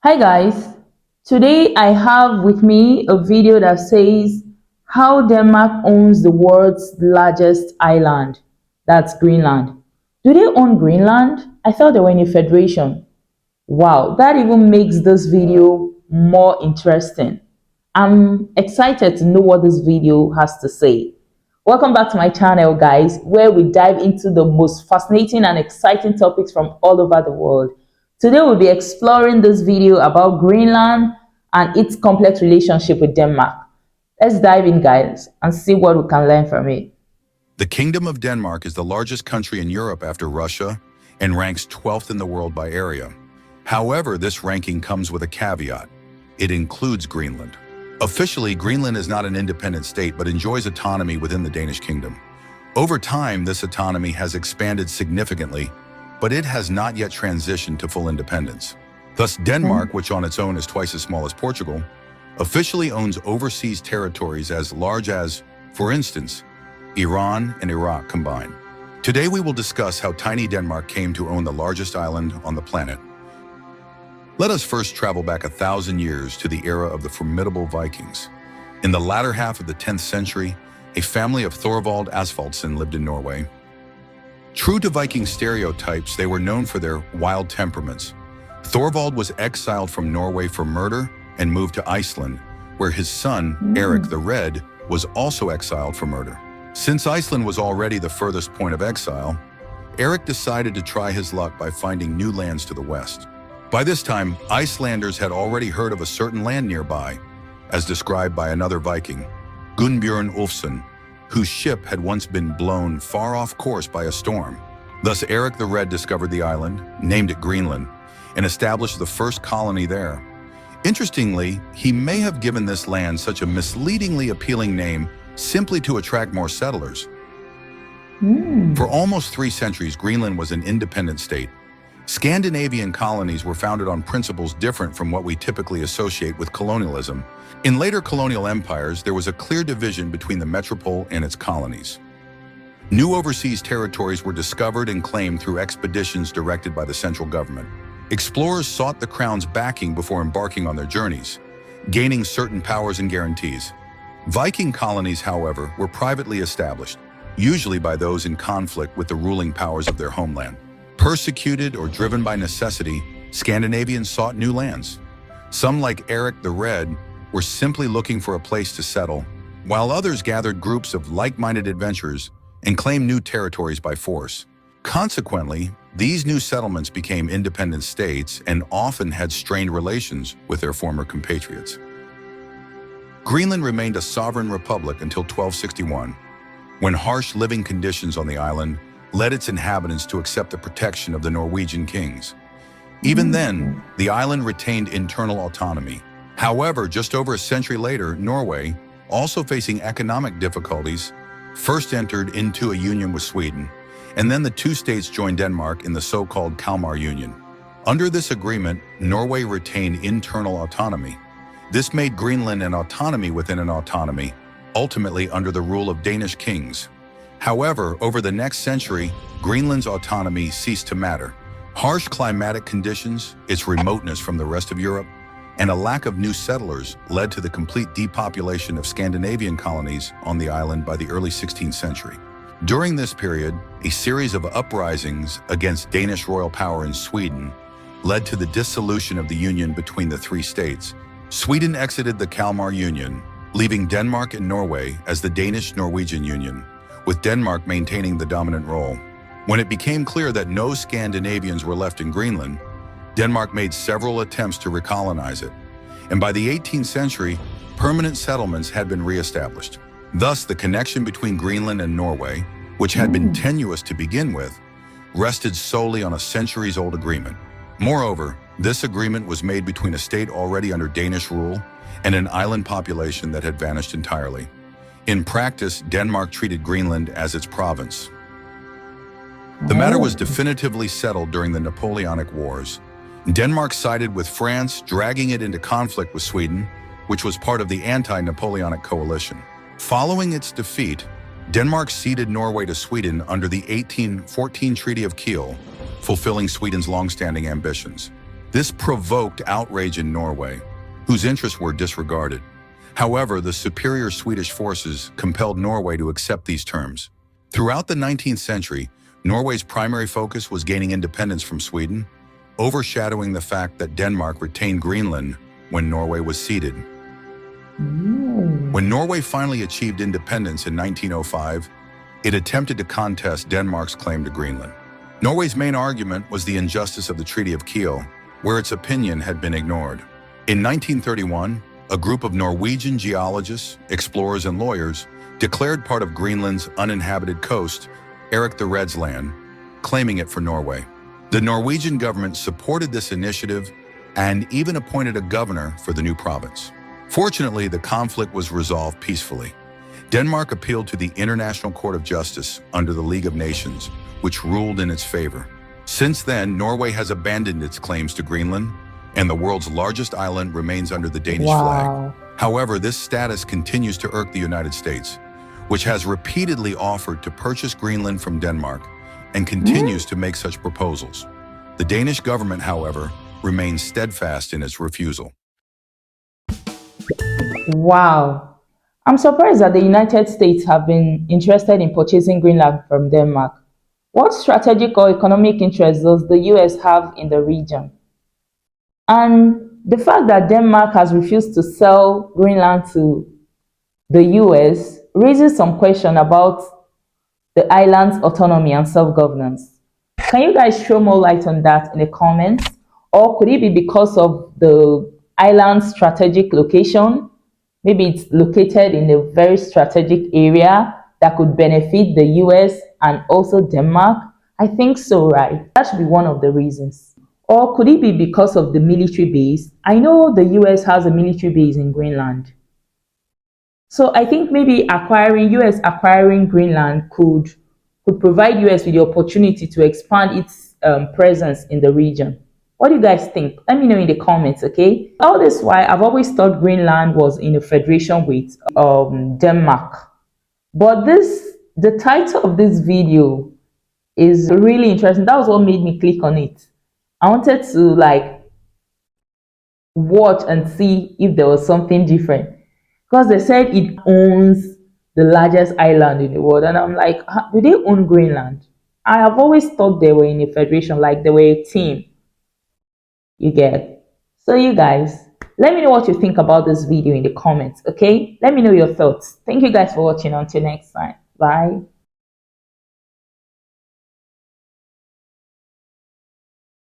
Hi guys, today I have with me a video that says how Denmark owns the world's largest island, that's Greenland. Do they own Greenland? I thought they were in a federation. Wow, that even makes this video more interesting. I'm excited to know what this video has to say. Welcome back to my channel guys, where we dive into the most fascinating and exciting topics from all over the world. Today we'll be exploring this video about Greenland and its complex relationship with Denmark. Let's dive in guys and see what we can learn from it. The Kingdom of Denmark is the largest country in Europe after Russia and ranks 12th in the world by area. However, this ranking comes with a caveat. It includes Greenland. Officially, Greenland is not an independent state but enjoys autonomy within the Danish kingdom. Over time, this autonomy has expanded significantly, but it has not yet transitioned to full independence. Thus, Denmark, which on its own is twice as small as Portugal, officially owns overseas territories as large as, for instance, Iran and Iraq combined. Today we will discuss how tiny Denmark came to own the largest island on the planet. Let us first travel back 1,000 years to the era of the formidable Vikings. In the latter half of the 10th century, a family of Thorvald Asfaldsson lived in Norway. True to Viking stereotypes, they were known for their wild temperaments. Thorvald was exiled from Norway for murder and moved to Iceland, where his son, Eric the Red, was also exiled for murder. Since Iceland was already the furthest point of exile, Eric decided to try his luck by finding new lands to the west. By this time, Icelanders had already heard of a certain land nearby, as described by another Viking, Gunnbjorn Ulfsson, whose ship had once been blown far off course by a storm. Thus, Eric the Red discovered the island, named it Greenland, and established the first colony there. Interestingly, he may have given this land such a misleadingly appealing name simply to attract more settlers. For almost 3 centuries, Greenland was an independent state. Scandinavian colonies were founded on principles different from what we typically associate with colonialism. In later colonial empires, there was a clear division between the metropole and its colonies. New overseas territories were discovered and claimed through expeditions directed by the central government. Explorers sought the crown's backing before embarking on their journeys, gaining certain powers and guarantees. Viking colonies, however, were privately established, usually by those in conflict with the ruling powers of their homeland. Persecuted or driven by necessity, Scandinavians sought new lands. Some, like Eric the Red, were simply looking for a place to settle, while others gathered groups of like-minded adventurers and claimed new territories by force. Consequently, these new settlements became independent states and often had strained relations with their former compatriots. Greenland remained a sovereign republic until 1261, when harsh living conditions on the island led its inhabitants to accept the protection of the Norwegian kings. Even then, the island retained internal autonomy. However, just over a century later, Norway, also facing economic difficulties, first entered into a union with Sweden, and then the 2 states joined Denmark in the so-called Kalmar Union. Under this agreement, Norway retained internal autonomy. This made Greenland an autonomy within an autonomy, ultimately under the rule of Danish kings. However, over the next century, Greenland's autonomy ceased to matter. Harsh climatic conditions, its remoteness from the rest of Europe, and a lack of new settlers led to the complete depopulation of Scandinavian colonies on the island by the early 16th century. During this period, a series of uprisings against Danish royal power in Sweden led to the dissolution of the union between the 3 states. Sweden exited the Kalmar Union, leaving Denmark and Norway as the Danish-Norwegian Union, with Denmark maintaining the dominant role. When it became clear that no Scandinavians were left in Greenland, Denmark made several attempts to recolonize it, and by the 18th century, permanent settlements had been re-established. Thus, the connection between Greenland and Norway, which had been tenuous to begin with, rested solely on a centuries-old agreement. Moreover, this agreement was made between a state already under Danish rule and an island population that had vanished entirely. In practice, Denmark treated Greenland as its province. The matter was definitively settled during the Napoleonic Wars. Denmark sided with France, dragging it into conflict with Sweden, which was part of the anti-Napoleonic coalition. Following its defeat, Denmark ceded Norway to Sweden under the 1814 Treaty of Kiel, fulfilling Sweden's long-standing ambitions. This provoked outrage in Norway, whose interests were disregarded. However, the superior Swedish forces compelled Norway to accept these terms. Throughout the 19th century, Norway's primary focus was gaining independence from Sweden, overshadowing the fact that Denmark retained Greenland when Norway was ceded. When Norway finally achieved independence in 1905, it attempted to contest Denmark's claim to Greenland. Norway's main argument was the injustice of the Treaty of Kiel, where its opinion had been ignored. In 1931, a group of Norwegian geologists, explorers, and lawyers declared part of Greenland's uninhabited coast, Erik the Red's land, claiming it for Norway. The Norwegian government supported this initiative and even appointed a governor for the new province. Fortunately, the conflict was resolved peacefully. Denmark appealed to the International Court of Justice under the League of Nations, which ruled in its favor. Since then, Norway has abandoned its claims to Greenland, and the world's largest island remains under the Danish flag. However, this status continues to irk the United States, which has repeatedly offered to purchase Greenland from Denmark and continues to make such proposals. The Danish government, however, remains steadfast in its refusal. Wow. I'm surprised that the United States have been interested in purchasing Greenland from Denmark. What strategic or economic interests does the US have in the region? And the fact that Denmark has refused to sell Greenland to the US raises some question about the island's autonomy and self-governance. Can you guys throw more light on that in the comments? Or could it be because of the island's strategic location? Maybe it's located in a very strategic area that could benefit the US and also Denmark? I think so, right? That should be one of the reasons. Or could it be because of the military base? I know the US has a military base in Greenland. So I think maybe US acquiring Greenland could provide US with the opportunity to expand its presence in the region. What do you guys think? Let me know in the comments, okay? All this while, I've always thought Greenland was in a federation with Denmark. But the title of this video is really interesting. That was what made me click on it. I wanted to watch and see if there was something different. Because they said it owns the largest island in the world. And I'm like, do they own Greenland? I have always thought they were in a federation, like they were a team. You get? So you guys, let me know what you think about this video in the comments, okay? Let me know your thoughts. Thank you guys for watching. Until next time. Bye.